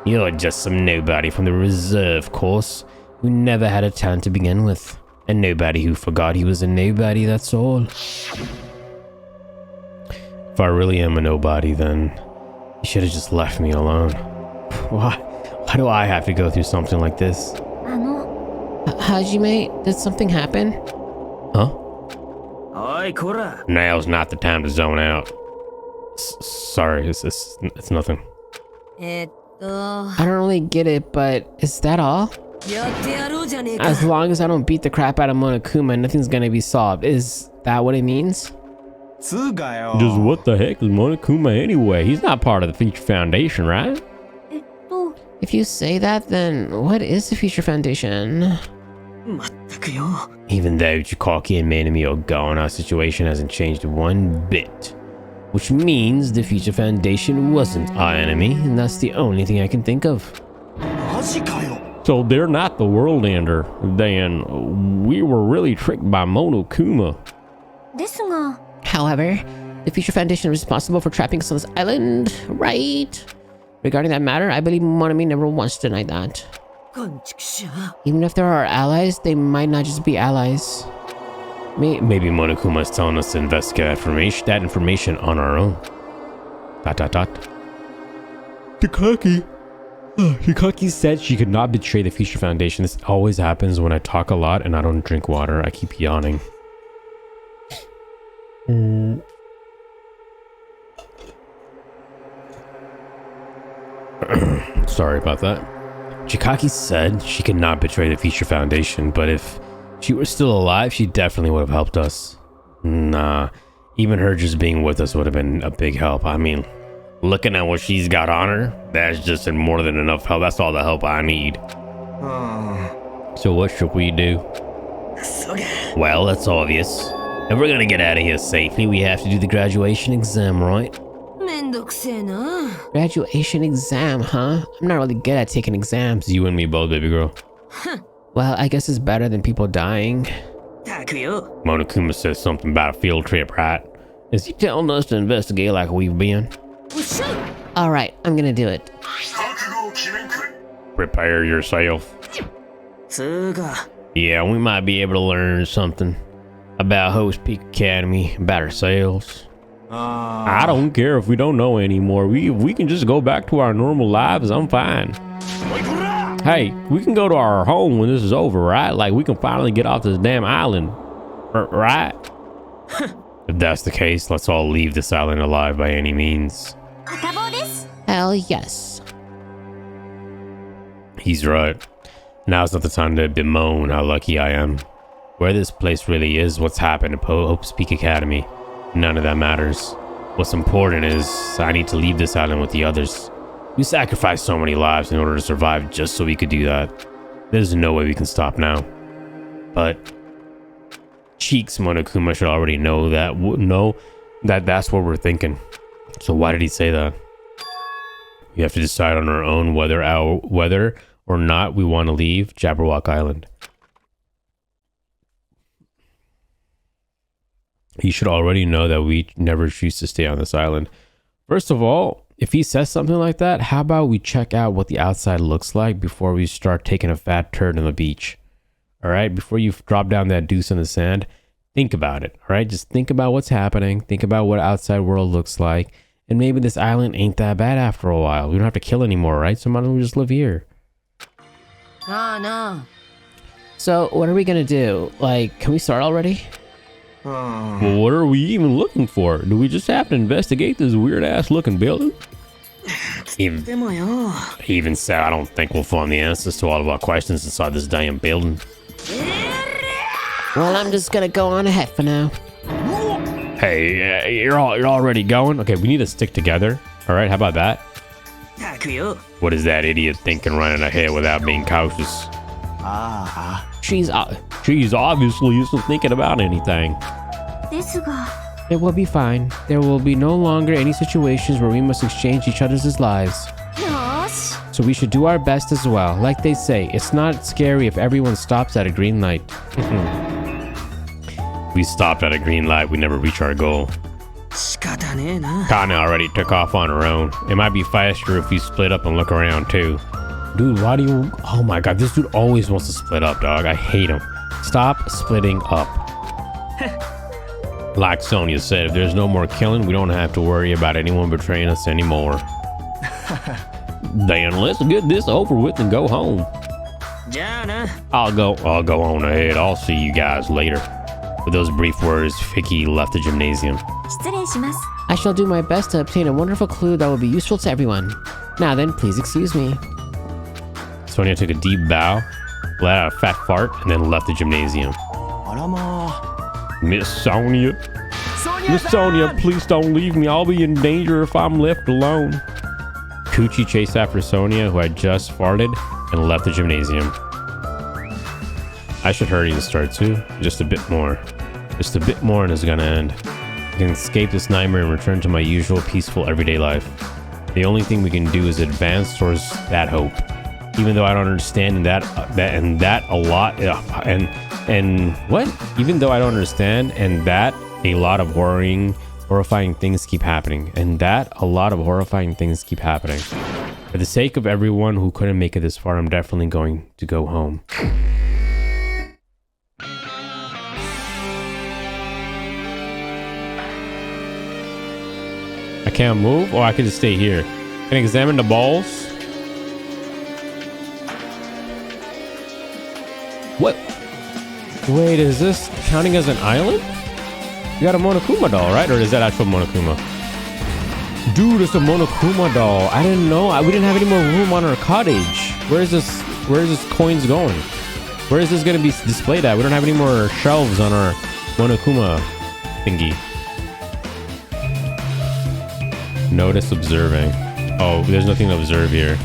You're just some nobody from the reserve course who never had a talent to begin with. A nobody who forgot he was a nobody, that's all. If I really am a nobody, then you should have just left me alone. Why do I have to go through something like this? Hajime, did something happen? Huh? Now's not the time to zone out. Sorry, it's nothing. I don't really get it, but is that all? As long as I don't beat the crap out of Monokuma, nothing's gonna be solved. Is that what it means? Just what the heck is Monokuma anyway? He's not part of the Future Foundation, right? If you say that, then what is the Future Foundation? Even though Chikaki and Manami are gone, our situation hasn't changed one bit. Which means the Future Foundation wasn't our enemy, and that's the only thing I can think of. So they're not the World Ender. Then we were really tricked by Monokuma. However, the Future Foundation is responsible for trapping us on this island, right? Regarding that matter, I believe Monami never once denied that. Even if there are allies, they might not just be allies. Maybe Monokuma is telling us to investigate that information on our own. ... Hikaki said she could not betray the Future Foundation. This always happens when I talk a lot and I don't drink water. I keep yawning. Sorry about that. Chikaki said she could not betray the Future Foundation, but if she were still alive, she definitely would have helped us. Nah, even her just being with us would have been a big help. I mean, looking at what she's got on her, that's just more than enough help. That's all the help I need. So what should we do? Well, that's obvious. If we're gonna get out of here safely, we have to do the graduation exam, right? Graduation exam, huh? I'm not really good at taking exams. You and me both, baby girl. Well, I guess it's better than people dying. Monokuma says something about a field trip, right? Is he telling us to investigate like we've been? Alright, I'm gonna do it. Prepare yourself. Yeah, we might be able to learn something about Host Peak Academy, about ourselves. I don't care if we don't know anymore. We can just go back to our normal lives. I'm fine. Hey, we can go to our home when this is over, right? Like, we can finally get off this damn island, right? If that's the case, let's all leave this island alive by any means. Hell yes. He's right. Now's not the time to bemoan how lucky I am. Where this place really is, what's happened to Hope's Peak Academy, none of that matters. What's important is I need to leave this island with the others. We sacrificed so many lives in order to survive just so we could do that. There's no way we can stop now. But Cheeks Monokuma should already know that's what we're thinking. So why did he say that? We have to decide on our own whether or not we want to leave Jabberwock Island. He should already know that we never choose to stay on this island. First of all, if he says something like that, how about we check out what the outside looks like before we start taking a fat turd on the beach? All right, before you drop down that deuce in the sand, think about it. All right, just think about what's happening. Think about what outside world looks like. And maybe this island ain't that bad after a while. We don't have to kill anymore, right? So might as well just live here. So what are we gonna do? Like, can we start already? Well, what are we even looking for? Do we just have to investigate this weird ass looking building? He even said I don't think we'll find the answers to all of our questions inside this damn building. Well, I'm just gonna go on ahead for now. Hey, you're already going? Okay, we need to stick together. All right, how about that? What is that idiot thinking running ahead without being cautious? She's obviously isn't thinking about anything. It will be fine. There will be no longer any situations where we must exchange each other's lives. So we should do our best as well. Like they say, it's not scary if everyone stops at a green light. We stopped at a green light, we never reach our goal. Kana already took off on her own. It might be faster if we split up and look around too. Dude, why do you... Oh my god, this dude always wants to split up, dog. I hate him. Stop splitting up. Like Sonya said, if there's no more killing, we don't have to worry about anyone betraying us anymore. Then let's get this over with and go home. I'll go on ahead. I'll see you guys later. With those brief words, Vicky left the gymnasium. I shall do my best to obtain a wonderful clue that will be useful to everyone. Now then, please excuse me. Sonia took a deep bow, let out a fat fart, and then left the gymnasium. Miss Sonia? Miss Sonia, please don't leave me. I'll be in danger if I'm left alone. Kuchi chased after Sonia, who had just farted, and left the gymnasium. I should hurry and start too. Just a bit more. Just a bit more and it's gonna end. I can escape this nightmare and return to my usual peaceful everyday life. The only thing we can do is advance towards that hope. Even though I don't understand Even though I don't understand and that a lot of horrifying things keep happening. And a lot of horrifying things keep happening. For the sake of everyone who couldn't make it this far, I'm definitely going to go home. I can't move? Or I could just stay here. Can I examine the balls? What? Wait, is this counting as an island? You got a Monokuma doll, right? Or is that actual Monokuma? Dude, it's a Monokuma doll. I didn't know. We didn't have any more room on our cottage. Where is this coins going? Where is this going to be displayed at? We don't have any more shelves on our Monokuma thingy. Notice observing. Oh, there's nothing to observe here.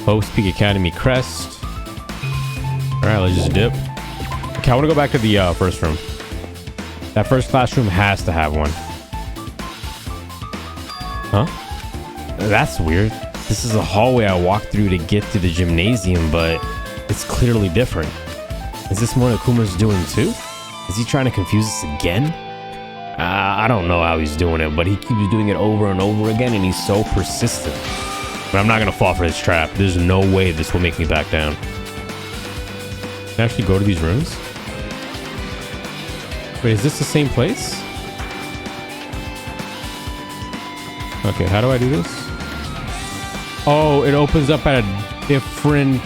Host Peak Academy crest. Alright, let's just dip. Okay, I want to go back to the first room. That first classroom has to have one. Huh? That's weird. This is a hallway I walked through to get to the gymnasium, but it's clearly different. Is this Monokuma's doing too? Is he trying to confuse us again? I don't know how he's doing it, but he keeps doing it over and over again, and he's so persistent. But I'm not going to fall for this trap. There's no way this will make me back down. Can I actually go to these rooms? Wait, is this the same place? Okay, how do I do this? Oh, it opens up at a different...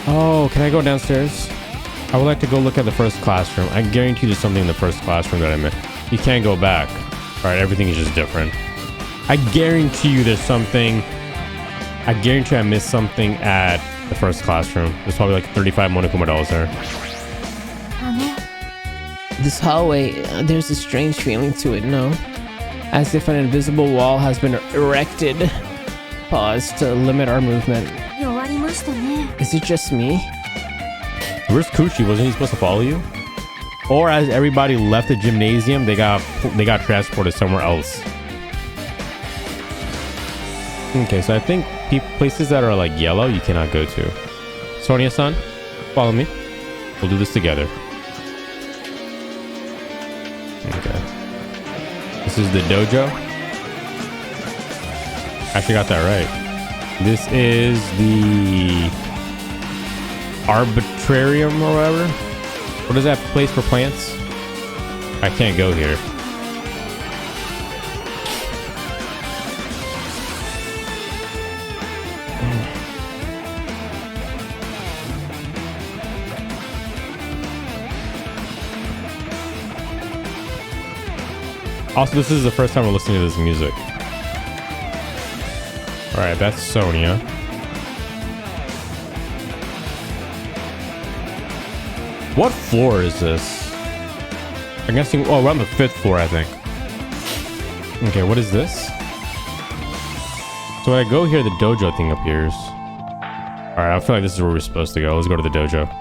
Oh, can I go downstairs? I would like to go look at the first classroom. I guarantee there's something in the first classroom that I missed. You can't go back. All right, everything is just different. I guarantee you there's something... I guarantee I missed something at the first classroom. There's probably like 35 Monokuma dolls there. This hallway, there's a strange feeling to it, no? As if an invisible wall has been erected. Pause to limit our movement. Is it just me? Where's Kuchi? Wasn't he supposed to follow you? Or as everybody left the gymnasium, they got transported somewhere else. Okay, so I think places that are like yellow, you cannot go to. Sonia-san, follow me. We'll do this together. Okay. This is the dojo. Actually got that right. This is the arbitrarium or whatever. What is that place for plants? I can't go here. Also, this is the first time we're listening to this music. Alright, that's Sonia. What floor is this? I'm guessing... Oh, we're on the 5th floor, I think. Okay, what is this? So when I go here, the dojo thing appears. Alright, I feel like this is where we're supposed to go. Let's go to the dojo.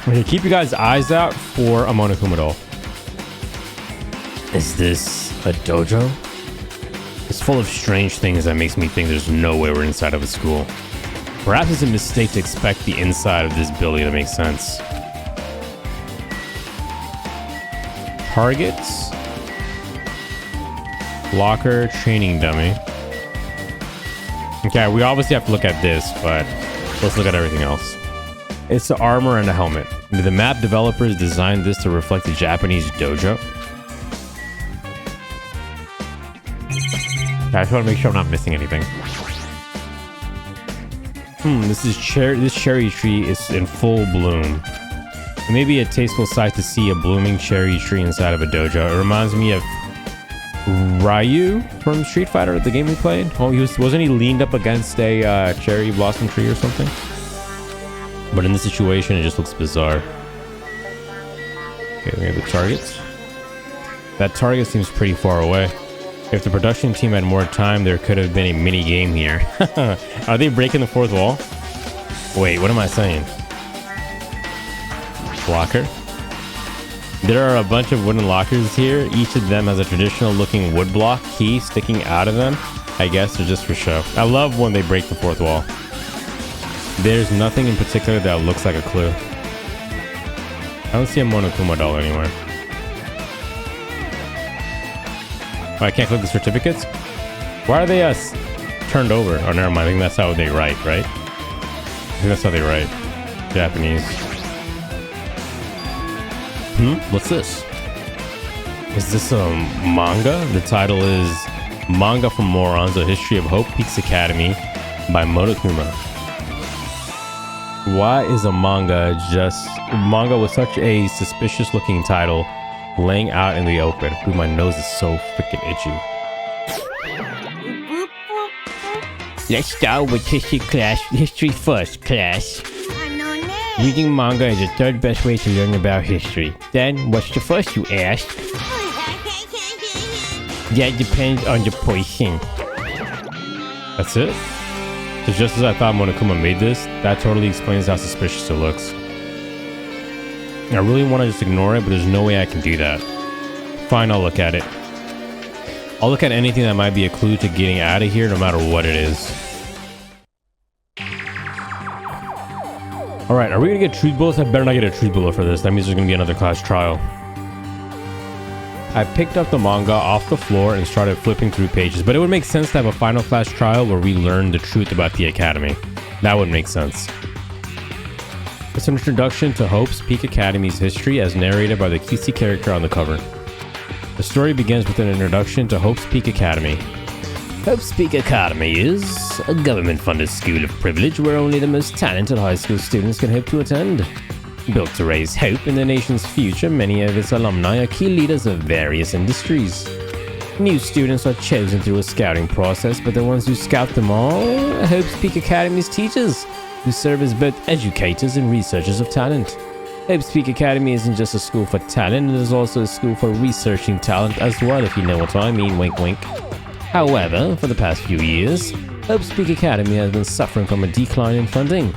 Okay, keep you guys' eyes out for a Monokuma doll. Is this a dojo? It's full of strange things that makes me think there's no way we're inside of a school. Perhaps it's a mistake to expect the inside of this building to make sense. Targets. Locker, training dummy. Okay, we obviously have to look at this, but let's look at everything else. It's the armor and the helmet. The map developers designed this to reflect the Japanese dojo. I just want to make sure I'm not missing anything. This cherry tree is in full bloom. It may be a tasteful sight to see a blooming cherry tree inside of a dojo. It reminds me of Ryu from Street Fighter, the game we played. Oh, wasn't he leaned up against a cherry blossom tree or something? But in this situation, it just looks bizarre. Okay, we have the targets. That target seems pretty far away. If the production team had more time, there could have been a mini game here. Are they breaking the fourth wall? Wait, what am I saying? Blocker. There are a bunch of wooden lockers here. Each of them has a traditional looking wood block key sticking out of them. I guess they're just for show. I love when they break the fourth wall. There's nothing in particular that looks like a clue. I don't see a Monokuma doll anywhere. Oh, I can't click the certificates? Why are they turned over? Oh, never mind. I think that's how they write, right? I think that's how they write. Japanese. What's this? Is this a manga? The title is Manga for Morons, A History of Hope Peaks Academy by Monokuma. Why is a manga with such a suspicious looking title laying out in the open? Dude, my nose is so freaking itchy. Let's start with history first, class. Reading manga is the third best way to learn about history. Then, what's the first, you ask? That depends on the person. That's it? So just as I thought Monokuma made this, that totally explains how suspicious it looks. I really want to just ignore it, but there's no way I can do that. Fine, I'll look at it. I'll look at anything that might be a clue to getting out of here, no matter what it is. Alright, are we gonna get truth bullets? I better not get a truth bullet for this. That means there's gonna be another class trial. I picked up the manga off the floor and started flipping through pages, but it would make sense to have a final class trial where we learn the truth about the academy. That would make sense. It's an introduction to Hope's Peak Academy's history as narrated by the cutesy character on the cover. The story begins with an introduction to Hope's Peak Academy. Hope's Peak Academy is a government-funded school of privilege where only the most talented high school students can hope to attend. Built to raise hope in the nation's future, many of its alumni are key leaders of various industries. New students are chosen through a scouting process, but the ones who scout them all are Hope's Peak Academy's teachers, who serve as both educators and researchers of talent. Hope's Peak Academy isn't just a school for talent, it is also a school for researching talent as well, if you know what I mean, wink wink. However, for the past few years, Hope's Peak Academy has been suffering from a decline in funding.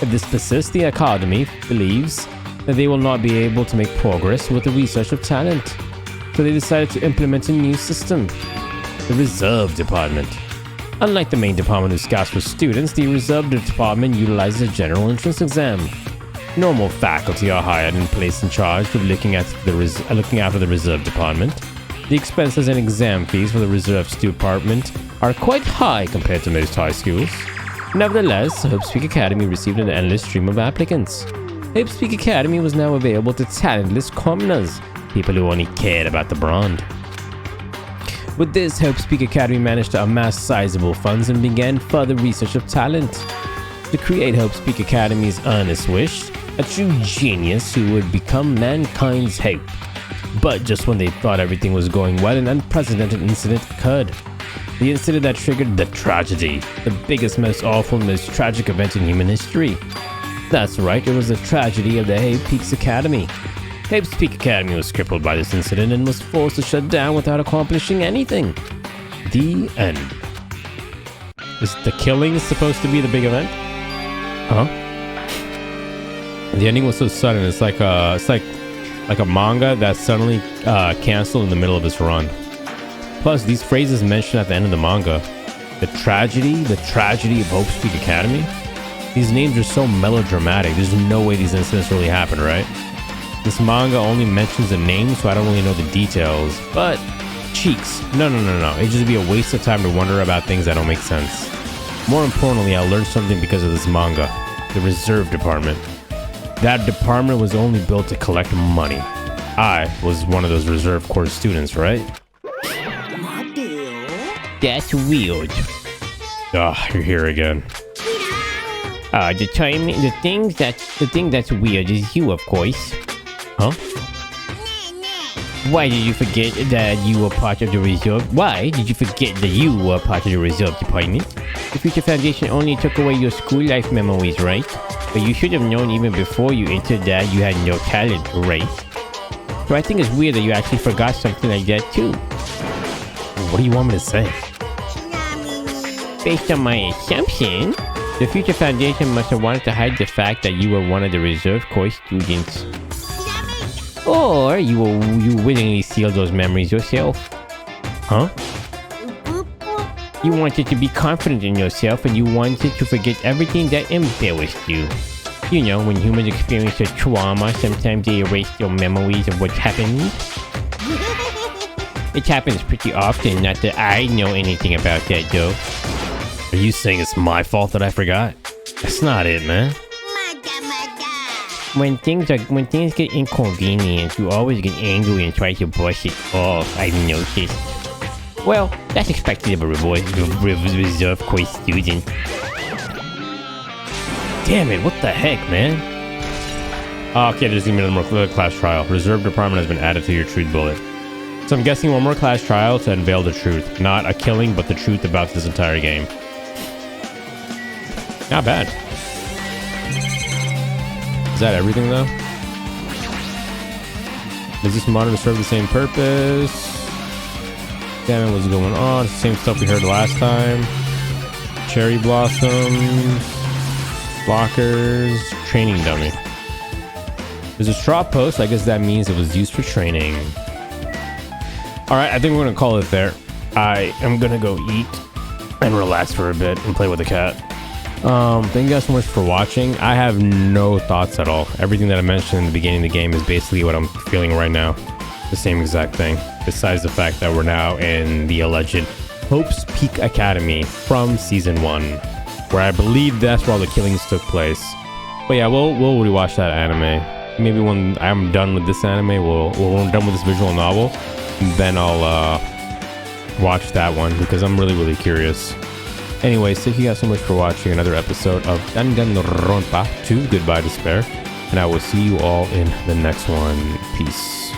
If this persists, the Academy believes that they will not be able to make progress with the research of talent. So they decided to implement a new system, the Reserve Department. Unlike the main department who scouts for students, the Reserve Department utilizes a general entrance exam. Normal faculty are hired and placed in charge of looking after the Reserve Department. The expenses and exam fees for the Reserve Department are quite high compared to most high schools. Nevertheless, Hope's Peak Academy received an endless stream of applicants. Hope's Peak Academy was now available to talentless commoners, people who only cared about the brand. With this, Hope's Peak Academy managed to amass sizable funds and began further research of talent. To create Hope's Peak Academy's earnest wish, a true genius who would become mankind's hope. But just when they thought everything was going well, an unprecedented incident occurred. The incident that triggered the tragedy, the biggest, most awful, most tragic event in human history. That's right, it was the tragedy of the Hope Peaks Academy. Hope's Peak Academy was crippled by this incident and was forced to shut down without accomplishing anything. The end. Is the killing supposed to be the big event? Huh? The ending was so sudden. It's like a manga that suddenly canceled in the middle of its run. Plus, these phrases mentioned at the end of the manga, the tragedy of Hope's Peak Academy. These names are so melodramatic. There's no way these incidents really happened, right? This manga only mentions the names, so I don't really know the details. But cheeks, no. It'd just be a waste of time to wonder about things that don't make sense. More importantly, I learned something because of this manga. The Reserve Department. That department was only built to collect money. I was one of those Reserve Corps students, right? That's weird. You're here again. The thing that's weird is you, of course. Huh? Why did you forget that you were part of the Reserve? Why did you forget that you were part of the Reserve Department? The Future Foundation only took away your school life memories, right? But you should have known even before you entered that you had no talent, right? So I think it's weird that you actually forgot something like that too. What do you want me to say? Based on my assumption, the Future Foundation must have wanted to hide the fact that you were one of the Reserve Corps students. Or you willingly seal those memories yourself. Huh? You wanted to be confident in yourself and you wanted to forget everything that embarrassed you. You know, when humans experience a trauma, sometimes they erase their memories of what happened. It happens pretty often, not that I know anything about that though. Are you saying it's my fault that I forgot? That's not it, man. When things get inconvenient, you always get angry and try to brush it off, I've noticed. Well, that's expected of a reserve course student. Damn it, what the heck, man? Oh, okay, there's even another class trial. Reserve department has been added to your truth bullet. So I'm guessing one more class trial to unveil the truth. Not a killing, but the truth about this entire game. Not bad. Is that everything, though? Does this monitor serve the same purpose? Damn it, what's going on? It's the same stuff we heard last time. Cherry blossoms. Lockers. Training dummy. There's a straw post. I guess that means it was used for training. Alright, I think we're gonna call it there. I am gonna go eat and relax for a bit and play with the cat. Thank you guys so much for watching. I have no thoughts at all. Everything that I mentioned in the beginning of the game is basically what I'm feeling right now. The same exact thing. Besides the fact that we're now in the alleged Hope's Peak Academy from Season 1. Where I believe that's where all the killings took place. But yeah, we'll rewatch that anime. Maybe when I'm done with this anime, when we're done with this visual novel, then I'll watch that one because I'm really curious. Anyways, thank you guys so much for watching another episode of Danganronpa 2 Goodbye Despair. And I will see you all in the next one. Peace.